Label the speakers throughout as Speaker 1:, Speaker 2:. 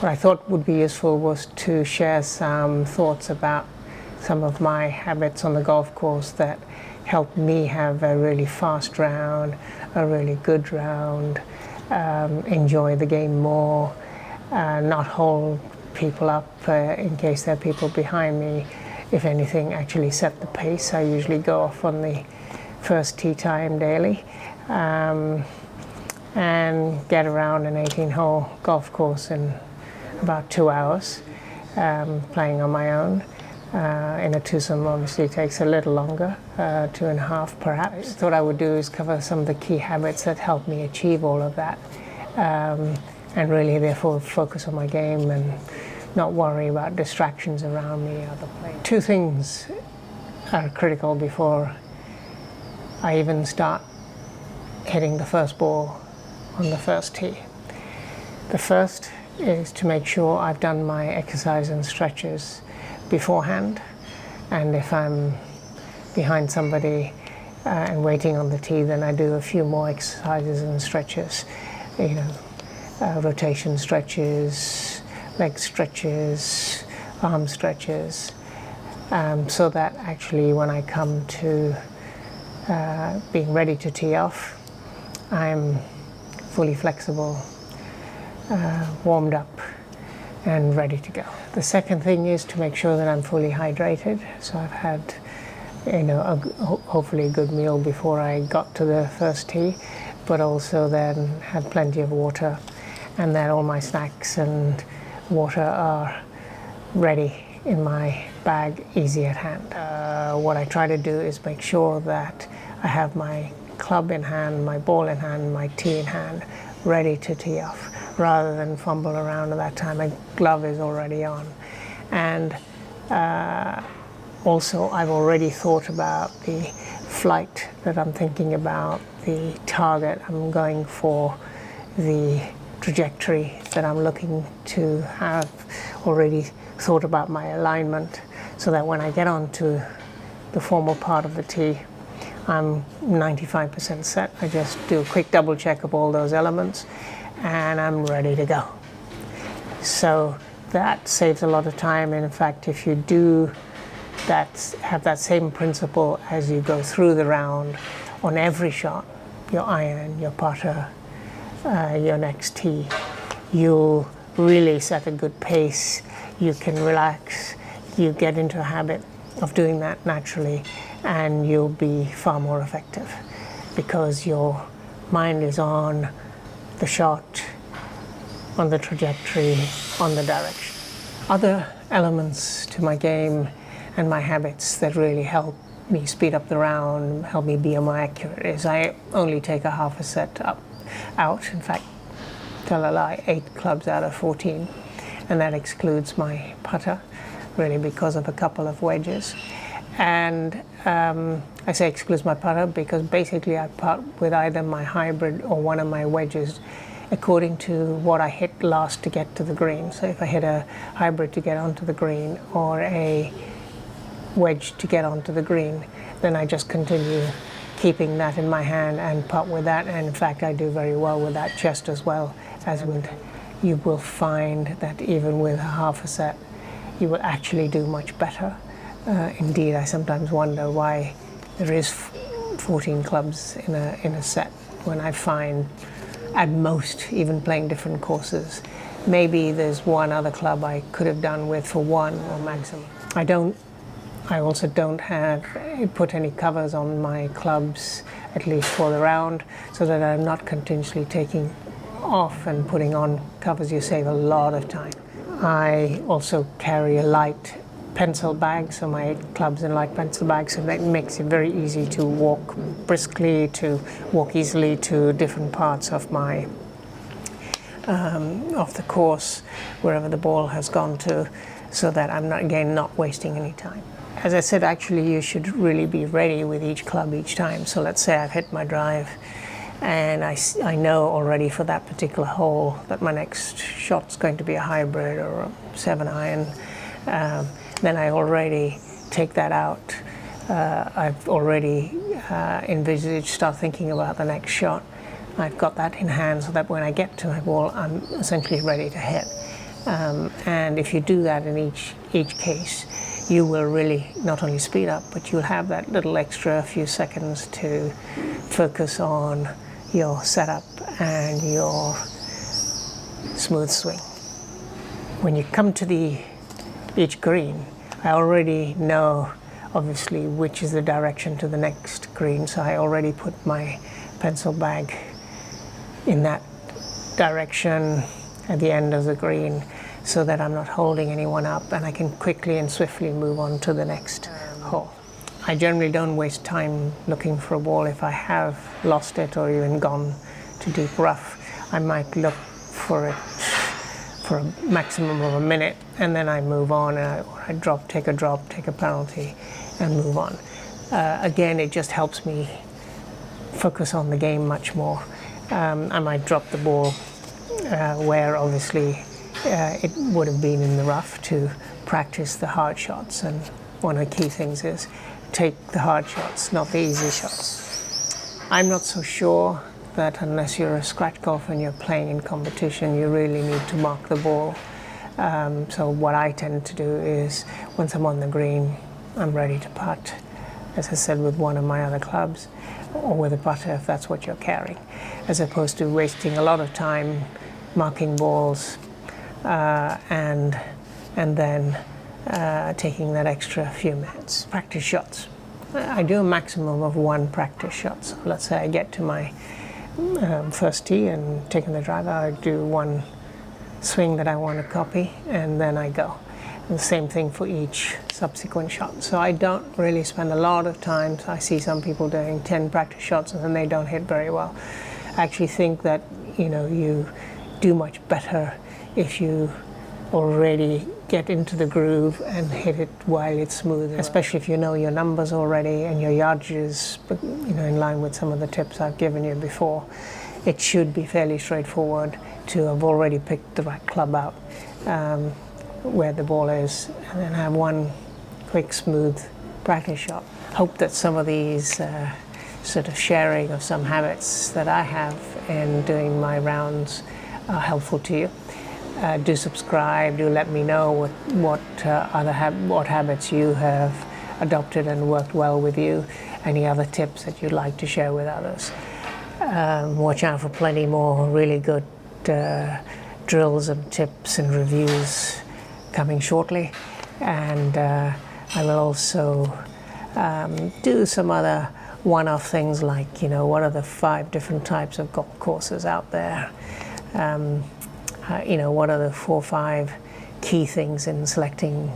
Speaker 1: What I thought would be useful was to share some thoughts about some of my habits on the golf course that help me have a really fast round, a really good round, enjoy the game more, not hold people up in case there are people behind me. If anything, actually set the pace. I usually go off on the first tee time daily and get around an 18-hole golf course in about 2 hours, playing on my own. In a twosome obviously takes a little longer, 2.5 perhaps. What I would do is cover some of the key habits that help me achieve all of that, and really therefore focus on my game and not worry about distractions around me, other players. Two things are critical before I even start hitting the first ball on the first tee. The first is to make sure I've done my exercise and stretches beforehand, and if I'm behind somebody and waiting on the tee, then I do a few more exercises and stretches, rotation stretches, leg stretches, arm stretches, so that actually when I come to being ready to tee off, I'm fully flexible, warmed up and ready to go. The second thing is to make sure that I'm fully hydrated. So I've had hopefully a good meal before I got to the first tee, but also then had plenty of water, and that all my snacks and water are ready in my bag, easy at hand. What I try to do is make sure that I have my club in hand, my ball in hand, my tee in hand, ready to tee off, rather than fumble around at that time. My glove is already on. And also I've already thought about the flight that I'm thinking about, the target I'm going for, the trajectory that I'm looking to have, already thought about my alignment, so that when I get onto the formal part of the tee, I'm 95% set. I just do a quick double check of all those elements and I'm ready to go. So that saves a lot of time. And in fact, if you do that, have that same principle as you go through the round on every shot, your iron, your putter, your next tee, you'll really set a good pace. You can relax, you get into a habit of doing that naturally, and you'll be far more effective because your mind is on the shot, on the trajectory, on the direction. Other elements to my game and my habits that really help me speed up the round, help me be more accurate, is I only take a half a set out. In fact, tell a lie, 8 clubs out of 14, and that excludes my putter, really because of a couple of wedges. And I say excludes my putter because basically I putt with either my hybrid or one of my wedges according to what I hit last to get to the green. So if I hit a hybrid to get onto the green or a wedge to get onto the green, then I just continue keeping that in my hand and putt with that. And in fact, I do very well with that just as well as with. You will find that even with half a set, you will actually do much better. Indeed, I sometimes wonder why there is 14 clubs in a set, when I find at most, even playing different courses, maybe there's one other club I could have done with for one or maximum. I also don't put any covers on my clubs, at least for the round, so that I'm not continuously taking off and putting on covers. You save a lot of time. I also carry a light pencil bag, so my clubs in light pencil bags, so that makes it very easy to walk briskly, to walk easily to different parts of my of the course, wherever the ball has gone to, so that I'm not wasting any time. As I said, actually you should really be ready with each club each time. So let's say I've hit my drive and I know already for that particular hole that my next shot's going to be a hybrid or a 7-iron. Then I already take that out. I've already start thinking about the next shot. I've got that in hand so that when I get to my ball, I'm essentially ready to hit. And if you do that in each case, you will really not only speed up, but you'll have that little extra few seconds to focus on your setup and your smooth swing. When you come to each green, I already know obviously which is the direction to the next green, so I already put my pencil bag in that direction at the end of the green, so that I'm not holding anyone up and I can quickly and swiftly move on to the next hole. I generally don't waste time looking for a ball. If I have lost it or even gone to deep rough, I might look for it for a maximum of a minute, and then I move on, and I take a drop, take a penalty, and move on. Again, it just helps me focus on the game much more. I might drop the ball where obviously it would have been in the rough to practice the hard shots, and one of the key things is take the hard shots, not the easy shots. I'm not so sure that unless you're a scratch golfer and you're playing in competition, you really need to mark the ball. So what I tend to do is, once I'm on the green, I'm ready to putt, as I said, with one of my other clubs, or with a putter if that's what you're carrying, as opposed to wasting a lot of time marking balls and then taking that extra few minutes. Practice shots. I do a maximum of one practice shot. So let's say I get to my first tee and taking the driver, I do one swing that I want to copy, and then I go. And the same thing for each subsequent shot. So I don't really spend a lot of time. I see some people doing 10 practice shots and then they don't hit very well. I actually think that you do much better if you already get into the groove and hit it while it's smooth, especially if you know your numbers already and your yardages, but in line with some of the tips I've given you before. It should be fairly straightforward to have already picked the right club out where the ball is, and then have one quick smooth practice shot. Hope that some of these sort of sharing of some habits that I have in doing my rounds are helpful to you. Do subscribe, do let me know what habits you have adopted and worked well with you, any other tips that you'd like to share with others. Watch out for plenty more really good drills and tips and reviews coming shortly, and I will also do some other one-off things like what are the 5 different types of golf courses out there, what are the 4 or 5 key things in selecting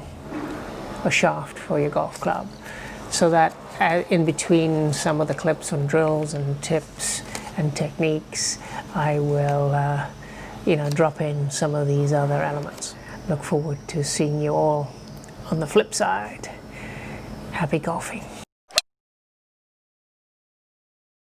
Speaker 1: a shaft for your golf club, so that in between some of the clips on drills and tips and techniques, I will drop in some of these other elements. Look forward to seeing you all on the flip side. Happy golfing.